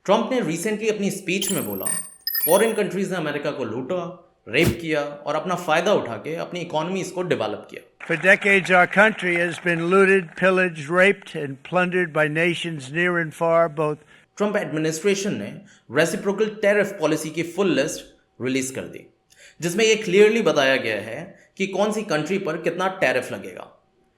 Trump ने recently अपनी speech में बोला फॉरेन कंट्रीज ने अमेरिका को लूटा, रेप किया और अपना फायदा उठा के अपनी इकोनॉमीज को डेवलप किया। For decades, our country has been looted, pillaged, raped, and plundered by nations near and far, both. Trump administration ने रेसिप्रोकल टैरिफ पॉलिसी की फुल लिस्ट रिलीज कर दी, जिसमें यह क्लियरली बताया गया है कि कौन सी कंट्री पर कितना टैरिफ लगेगा।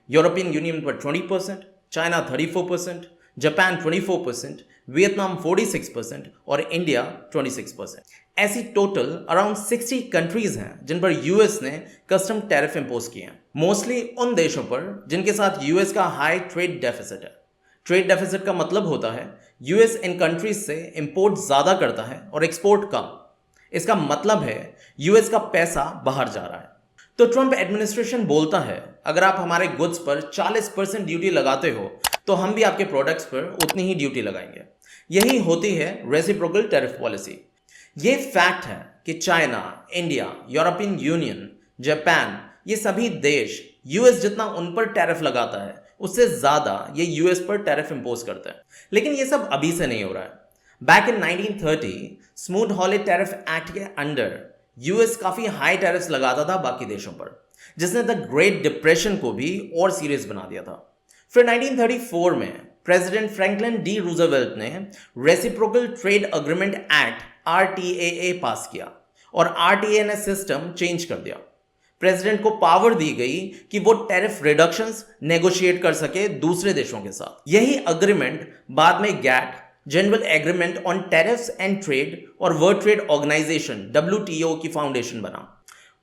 यूरोपियन यूनियन पर 20%, चाइना 34%, जापान 24%, वियतनाम 46% और इंडिया 26%। ऐसी टोटल अराउंड 60 कंट्रीज हैं जिन पर यूएस ने कस्टम टैरिफ इंपोज किए हैं, मोस्टली उन देशों पर जिनके साथ यूएस का हाई ट्रेड डेफिसिट है। ट्रेड डेफिसिट का मतलब होता है यूएस इन कंट्रीज से इंपोर्ट ज्यादा करता है और एक्सपोर्ट कम। इसका मतलब है यूएस का पैसा बाहर जा रहा है। तो ट्रंप एडमिनिस्ट्रेशन बोलता है अगर आप हमारे गुड्स पर 40% ड्यूटी लगाते हो तो हम भी आपके प्रोडक्ट्स पर उतनी ही ड्यूटी लगाएंगे। यही होती है रेसिप्रोकल टैरिफ पॉलिसी। ये फैक्ट है कि China, India, European union, Japan, ये सभी देश यूएस जितना उन पर टैरिफ लगाता है उससे ज्यादा ये यूएस पर टैरिफ इंपोज करते हैं। लेकिन ये सब अभी से नहीं हो रहा है। Back in 1930 smooth Hawley tariff act के अंडर यूएस काफी हाई टैरिफ्स लगाता था बाकी देशों पर, जिसने द ग्रेट डिप्रेशन को भी और सीरियस बना दिया था। फिर 1934 में प्रेसिडेंट फ्रैंकलिन डी रूजवेल्ट ने रेसिप्रोकल ट्रेड अग्रीमेंट एक्ट आरटीएए पास किया और आरटीए ने सिस्टम चेंज कर दिया। प्रेसिडेंट को पावर दी गई कि वो टैरिफ रिडक्शंस नेगोशिएट कर सके दूसरे देशों के साथ। यही अग्रीमेंट बाद में GATT, general agreement on tariffs and trade और वर्ल्ड ट्रेड ऑर्गेनाइजेशन WTO की फाउंडेशन बना।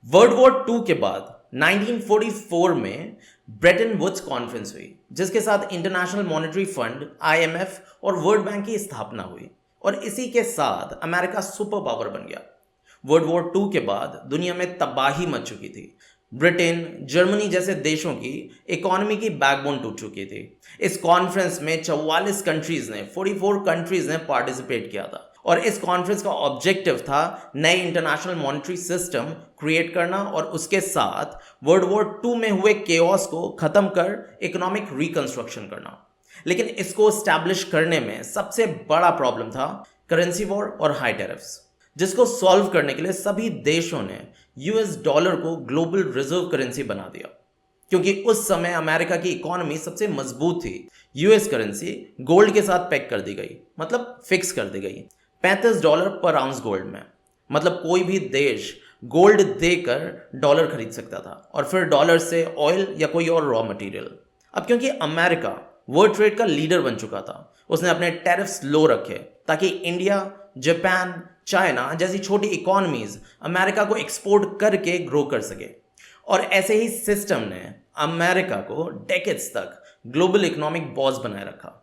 वर्ल्ड वॉर 2 के बाद 1944 में ब्रेटन वुड्स कॉन्फ्रेंस हुई, जिसके साथ इंटरनेशनल मॉनेटरी फंड IMF और वर्ल्ड बैंक की स्थापना हुई और इसी के साथ अमेरिका सुपर पावर बन गया। वर्ल्ड वॉर 2 के बाद दुनिया में तबाही मच चुकी थी। ब्रिटेन, जर्मनी जैसे देशों की इकोनॉमी की बैकबोन टूट चुकी थी। इस कॉन्फ्रेंस में 44 कंट्रीज ने पार्टिसिपेट किया था और इस कॉन्फ्रेंस का ऑब्जेक्टिव था नए इंटरनेशनल मॉनेटरी सिस्टम क्रिएट करना और उसके साथ वर्ल्ड वॉर 2 में हुए केओस को खत्म कर इकोनॉमिक रिकंस्ट्रक्शन करना। लेकिन इसको एस्टैब्लिश करने में सबसे बड़ा प्रॉब्लम था करेंसी वॉर और हाई टैरिफ्स, जिसको सॉल्व करने के लिए सभी देशों ने यूएस डॉलर को ग्लोबल रिजर्व करेंसी बना दिया। क्योंकि उस समय अमेरिका की इकोनॉमी सबसे मजबूत थी, यूएस करेंसी गोल्ड के साथ पैक कर दी गई, मतलब फिक्स कर दी गई $35 पर आउंस गोल्ड में। मतलब कोई भी देश गोल्ड देकर डॉलर खरीद सकता था और फिर डॉलर से ऑयल या कोई और रॉ मटेरियल। अब क्योंकि अमेरिका वर्ल्ड ट्रेड का लीडर बन चुका था, उसने अपने टैरिफ्स लो रखे ताकि इंडिया, जापान, चाइना जैसी छोटी इकोनॉमीज अमेरिका को एक्सपोर्ट करके ग्रो कर सके। और ऐसे ही सिस्टम ने अमेरिका को डेकेड्स तक ग्लोबल इकोनॉमिक बॉस बनाए रखा।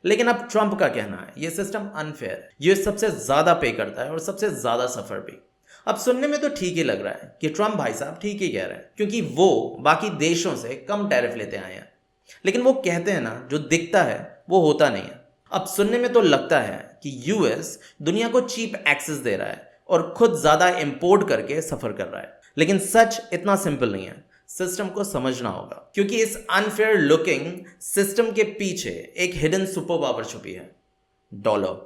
लेकिन अब ट्रंप का कहना है ये सिस्टम अनफेयर है, यूएस सबसे ज्यादा पे करता है और सबसे ज्यादा सफर भी। अब सुनने में तो ठीक ही लग रहा है कि ट्रंप भाई साहब ठीक ही कह रहे हैं, क्योंकि वो बाकी देशों से कम टैरिफ लेते आए हैं। लेकिन वो कहते हैं ना, जो दिखता है वो होता नहीं है। अब सुनने में तो लगता है कि यूएस दुनिया को चीप एक्सेस दे रहा है और खुद ज्यादा इंपोर्ट करके सफर कर रहा है, लेकिन सच इतना सिंपल नहीं है। सिस्टम को समझना होगा, क्योंकि इस अनफेयर लुकिंग सिस्टम के पीछे एक हिडन सुपर पावर छुपी है, डॉलर।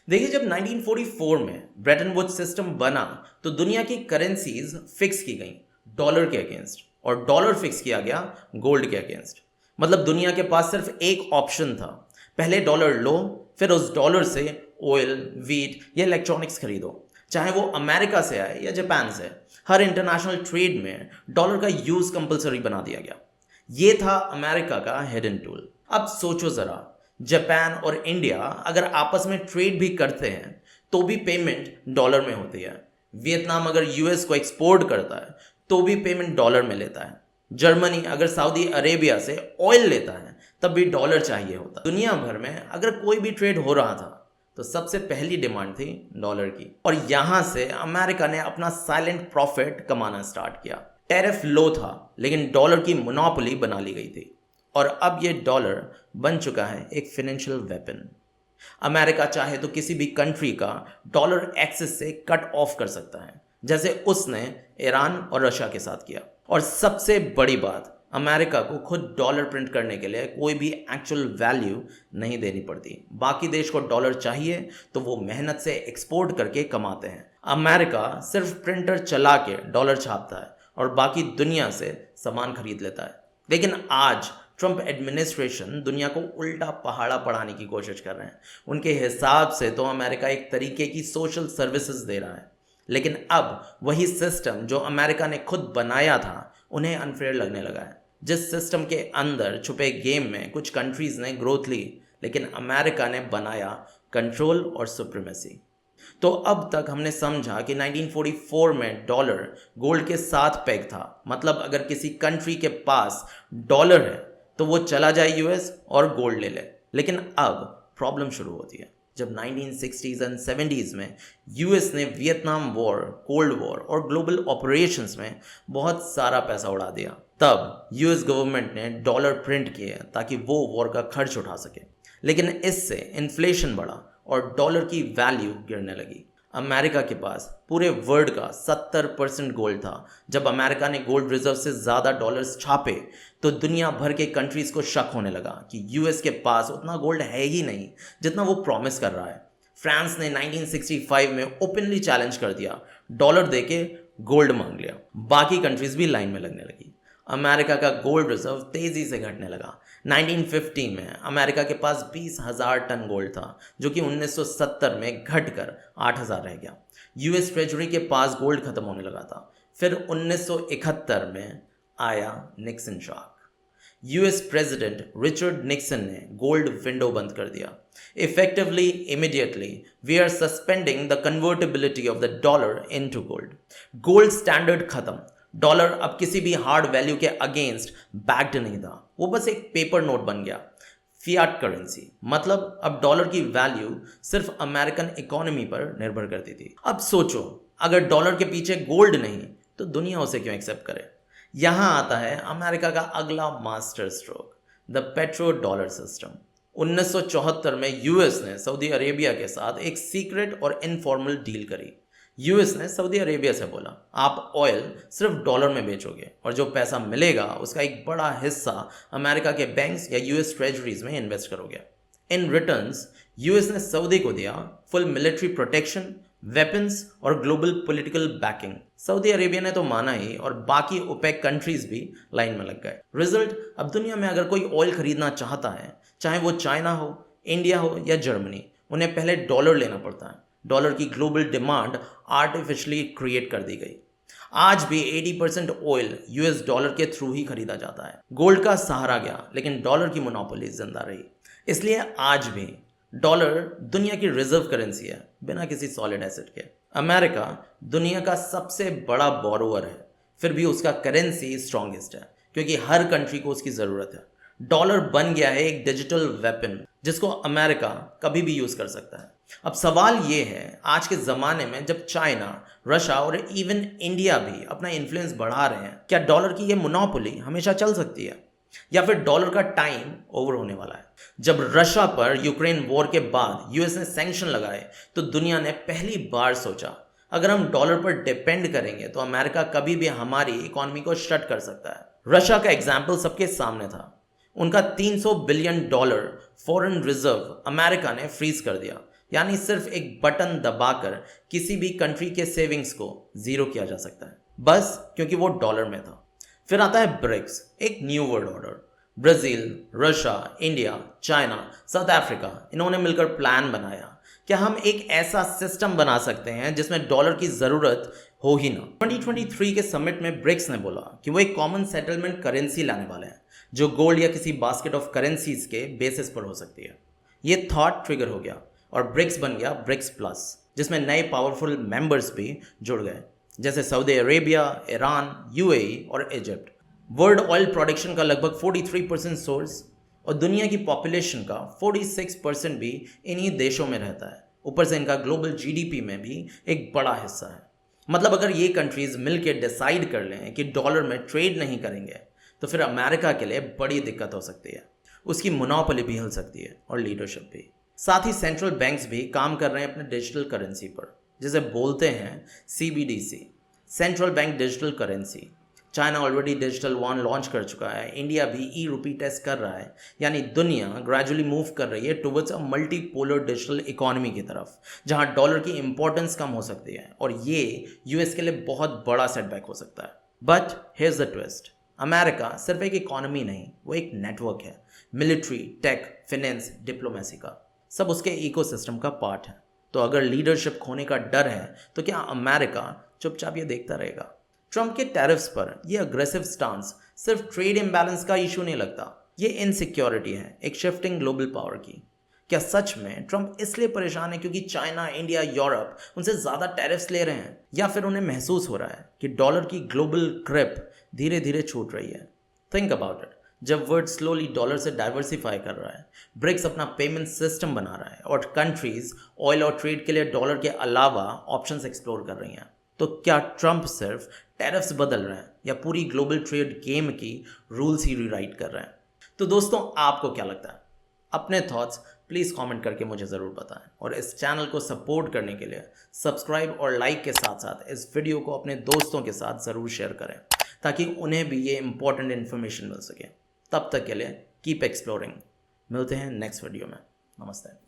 देखिए, जब 1944 में ब्रेटन वुड्स सिस्टम बना तो दुनिया की करेंसीज फिक्स की गई डॉलर के अगेंस्ट और डॉलर फिक्स किया गया गोल्ड के अगेंस्ट। मतलब दुनिया के पास सिर्फ एक ऑप्शन था, पहले डॉलर लो, फिर उस डॉलर से ऑयल, वीट या इलेक्ट्रॉनिक्स खरीदो, चाहे वो अमेरिका से आए या जापान से। हर इंटरनेशनल ट्रेड में डॉलर का यूज कंपलसरी बना दिया गया। ये था अमेरिका का हिडन टूल। अब सोचो जरा, जापान और इंडिया अगर आपस में ट्रेड भी करते हैं तो भी पेमेंट डॉलर में होती है। वियतनाम अगर यूएस को एक्सपोर्ट करता है तो भी पेमेंट डॉलर में लेता है। जर्मनी अगर सऊदी अरेबिया से ऑयल लेता है तब भी डॉलर चाहिए होता। दुनिया भर में अगर कोई भी ट्रेड हो रहा था तो सबसे पहली डिमांड थी डॉलर की, और यहां से अमेरिका ने अपना साइलेंट प्रॉफिट कमाना स्टार्ट किया। टैरिफ लो था लेकिन डॉलर की मोनोपोली बना ली गई थी और अब ये डॉलर बन चुका है एक फाइनेंशियल वेपन। अमेरिका चाहे तो किसी भी कंट्री का डॉलर एक्सेस से कट ऑफ कर सकता है, जैसे उसने ईरान और रशिया के साथ किया। और सबसे बड़ी बात, अमेरिका को खुद डॉलर प्रिंट करने के लिए कोई भी एक्चुअल वैल्यू नहीं देनी पड़ती। बाकी देश को डॉलर चाहिए तो वो मेहनत से एक्सपोर्ट करके कमाते हैं। अमेरिका सिर्फ प्रिंटर चला के डॉलर छापता है और बाकी दुनिया से सामान खरीद लेता है। लेकिन आज ट्रंप एडमिनिस्ट्रेशन दुनिया को उल्टा पहाड़ा पढ़ाने की कोशिश कर रहे हैं। उनके हिसाब से तो अमेरिका एक तरीके की सोशल सर्विसेज दे रहा है, लेकिन अब वही सिस्टम जो अमेरिका ने खुद बनाया था उन्हें अनफेयर लगने लगा है। जिस सिस्टम के अंदर छुपे गेम में कुछ कंट्रीज ने ग्रोथ ली, लेकिन अमेरिका ने बनाया कंट्रोल और सुप्रीमेसी। तो अब तक हमने समझा कि 1944 में डॉलर गोल्ड के साथ पेग था। मतलब अगर किसी कंट्री के पास डॉलर है तो वो चला जाए यूएस और गोल्ड ले ले। लेकिन अब प्रॉब्लम शुरू होती है जब 1960s एंड 70s में यूएस ने वियतनाम वॉर, कोल्ड वॉर और ग्लोबल ऑपरेशंस में बहुत सारा पैसा उड़ा दिया। तब यूएस गवर्नमेंट ने डॉलर प्रिंट किए ताकि वो वॉर का खर्च उठा सके, लेकिन इससे इन्फ्लेशन बढ़ा और डॉलर की वैल्यू गिरने लगी। अमेरिका के पास पूरे वर्ल्ड का 70% गोल्ड था। जब अमेरिका ने गोल्ड रिजर्व से ज़्यादा डॉलर्स छापे तो दुनिया भर के कंट्रीज़ को शक होने लगा कि यूएस के पास उतना गोल्ड है ही नहीं जितना वो प्रॉमिस कर रहा है। फ्रांस ने 1965 में ओपनली चैलेंज कर दिया, डॉलर देके गोल्ड मांग लिया। बाकी कंट्रीज़ भी लाइन में लगने लगी। अमेरिका का गोल्ड रिजर्व तेज़ी से घटने लगा। 1950 में अमेरिका के पास 20,000 टन गोल्ड था, जो कि 1970 में घटकर 8,000 रह गया। यूएस ट्रेजरी के पास गोल्ड खत्म होने लगा था। फिर 1971 में आया Nixon shock. US president Richard Nixon ने गोल्ड विंडो बंद कर दिया। Effectively, immediately we are suspending the convertibility of the dollar into gold. Gold standard खत्म। डॉलर अब किसी भी हार्ड वैल्यू के अगेंस्ट बैक्ड नहीं था, वो बस एक पेपर नोट बन गया, फियाट करेंसी। मतलब अब डॉलर की वैल्यू सिर्फ अमेरिकन इकोनॉमी पर निर्भर करती थी। अब सोचो, अगर डॉलर के पीछे गोल्ड नहीं तो दुनिया उसे क्यों एक्सेप्ट करे। यहां आता है अमेरिका का अगला master stroke, the petro dollar system. 1974 में यूएस ने सऊदी अरेबिया के साथ एक सीक्रेट और इनफॉर्मल डील करी। यूएस ने सऊदी अरेबिया से बोला, आप ऑयल सिर्फ डॉलर में बेचोगे और जो पैसा मिलेगा उसका एक बड़ा हिस्सा अमेरिका के बैंक्स या यूएस ट्रेजरीज में इन्वेस्ट करोगे। इन रिटर्न्स यूएस ने सऊदी को दिया फुल मिलिट्री प्रोटेक्शन, वेपन्स और global political banking. Saudi Arabia ने तो माना ही और बाकी ओपेक कंट्रीज भी लाइन में लग गए। रिजल्ट, अब दुनिया में अगर कोई ऑयल खरीदना चाहता है, चाहे वो चाइना हो, इंडिया हो या जर्मनी, उन्हें पहले डॉलर लेना पड़ता है। डॉलर की ग्लोबल डिमांड आर्टिफिशियली क्रिएट कर दी गई। आज भी 80% ऑयल यूएस डॉलर के थ्रू ही खरीदा जाता है। गोल्ड का सहारा गया, लेकिन डॉलर की मोनोपोली जिंदा रही। इसलिए आज भी डॉलर दुनिया की रिजर्व करेंसी है, बिना किसी सॉलिड एसेट के। अमेरिका दुनिया का सबसे बड़ा बोरोवर है, फिर भी उसका करेंसी स्ट्रॉन्गेस्ट है, क्योंकि हर कंट्री को उसकी ज़रूरत है। डॉलर बन गया है एक डिजिटल वेपन जिसको अमेरिका कभी भी यूज़ कर सकता है। अब सवाल ये है, आज के ज़माने में जब चाइना, रशिया और इवन इंडिया भी अपना इन्फ्लुएंस बढ़ा रहे हैं, क्या डॉलर की ये मोनोपोली हमेशा चल सकती है या फिर डॉलर का टाइम ओवर होने वाला है? जब रशिया पर यूक्रेन वॉर के बाद यूएस ने सैंक्शन लगाए तो दुनिया ने पहली बार सोचा, अगर हम डॉलर पर डिपेंड करेंगे तो अमेरिका कभी भी हमारी इकोनॉमी को शट कर सकता है। रशिया का एग्जाम्पल सबके सामने था। उनका $300 बिलियन फॉरेन रिजर्व अमेरिका ने फ्रीज कर दिया, यानी सिर्फ एक बटन दबाकर किसी भी कंट्री के सेविंग्स को जीरो किया जा सकता है, बस क्योंकि वो डॉलर में था। फिर आता है ब्रिक्स, एक new world order. Brazil, Russia, India, China, south Africa, इन्होंने मिलकर प्लान बनाया। क्या हम एक ऐसा सिस्टम बना सकते हैं जिसमें डॉलर की ज़रूरत हो ही ना? 2023 के समिट में ब्रिक्स ने बोला कि वो एक कॉमन सेटलमेंट करेंसी लाने वाले हैं जो गोल्ड या किसी बास्केट ऑफ करेंसीज के बेसिस पर हो सकती है। ये थॉट ट्रिगर हो गया और ब्रिक्स बन गया ब्रिक्स प्लस, जिसमें नए पावरफुल मेंबर्स भी जुड़ गए, जैसे सऊदी अरेबिया, ईरान, यूएई और इजिप्ट। वर्ल्ड ऑयल प्रोडक्शन का लगभग 43% सोर्स और दुनिया की पॉपुलेशन का 46% भी इन्हीं देशों में रहता है। ऊपर से इनका ग्लोबल जीडीपी में भी एक बड़ा हिस्सा है। मतलब अगर ये कंट्रीज मिलकर डिसाइड कर लें कि डॉलर में ट्रेड नहीं करेंगे तो फिर अमेरिका के लिए बड़ी दिक्कत हो सकती है। उसकी मोनोपोली भी हिल सकती है और लीडरशिप भी। साथ ही सेंट्रल बैंक्स भी काम कर रहे हैं अपने डिजिटल करेंसी पर, जिसे बोलते हैं CBDC, central bank digital currency. China already digital won launch कर चुका है, इंडिया भी ई रूपी टेस्ट कर रहा है, यानी दुनिया ग्रेजुअली मूव कर रही है towards a multipolar digital economy की तरफ, जहां डॉलर की इंपॉर्टेंस कम हो सकती है और ये यूएस के लिए बहुत बड़ा सेटबैक हो सकता है। But here's the twist, America सिर्फ एक इकोनॉमी नहीं, वो एक नेटवर्क है, मिलिट्री, टेक, फिनेंस, डिप्लोमेसी का, सब उसके इकोसिस्टम का पार्ट है। तो अगर लीडरशिप खोने का डर है तो क्या अमेरिका चुपचाप ये देखता रहेगा? ट्रंप के टैरिफ्स पर यह अग्रेसिव स्टांस सिर्फ ट्रेड इम्बैलेंस का इशू नहीं लगता, ये इनसिक्योरिटी है एक शिफ्टिंग ग्लोबल पावर की। क्या सच में ट्रंप इसलिए परेशान है क्योंकि चाइना, इंडिया, यूरोप उनसे ज़्यादा टैरिफ्स ले रहे हैं, या फिर उन्हें महसूस हो रहा है कि डॉलर की ग्लोबल ग्रिप धीरे धीरे छूट रही है? थिंक अबाउट इट, जब वर्ल्ड स्लोली डॉलर से डाइवर्सिफाई कर रहा है, ब्रिक्स अपना पेमेंट सिस्टम बना रहा है और कंट्रीज ऑयल और ट्रेड के लिए डॉलर के अलावा ऑप्शंस एक्सप्लोर कर रही हैं, तो क्या ट्रंप सिर्फ टैरिफ्स बदल रहे हैं या पूरी ग्लोबल ट्रेड गेम की रूल्स ही रीराइट कर रहे हैं? तो दोस्तों, आपको क्या लगता है? अपने थॉट्स प्लीज़ कमेंट करके मुझे ज़रूर बताएं और इस चैनल को सपोर्ट करने के लिए सब्सक्राइब और लाइक के साथ साथ इस वीडियो को अपने दोस्तों के साथ ज़रूर शेयर करें ताकि उन्हें भी ये इंपॉर्टेंट इन्फॉर्मेशन मिल सके। तब तक के लिए कीप एक्सप्लोरिंग। मिलते हैं नेक्स्ट वीडियो में। नमस्ते।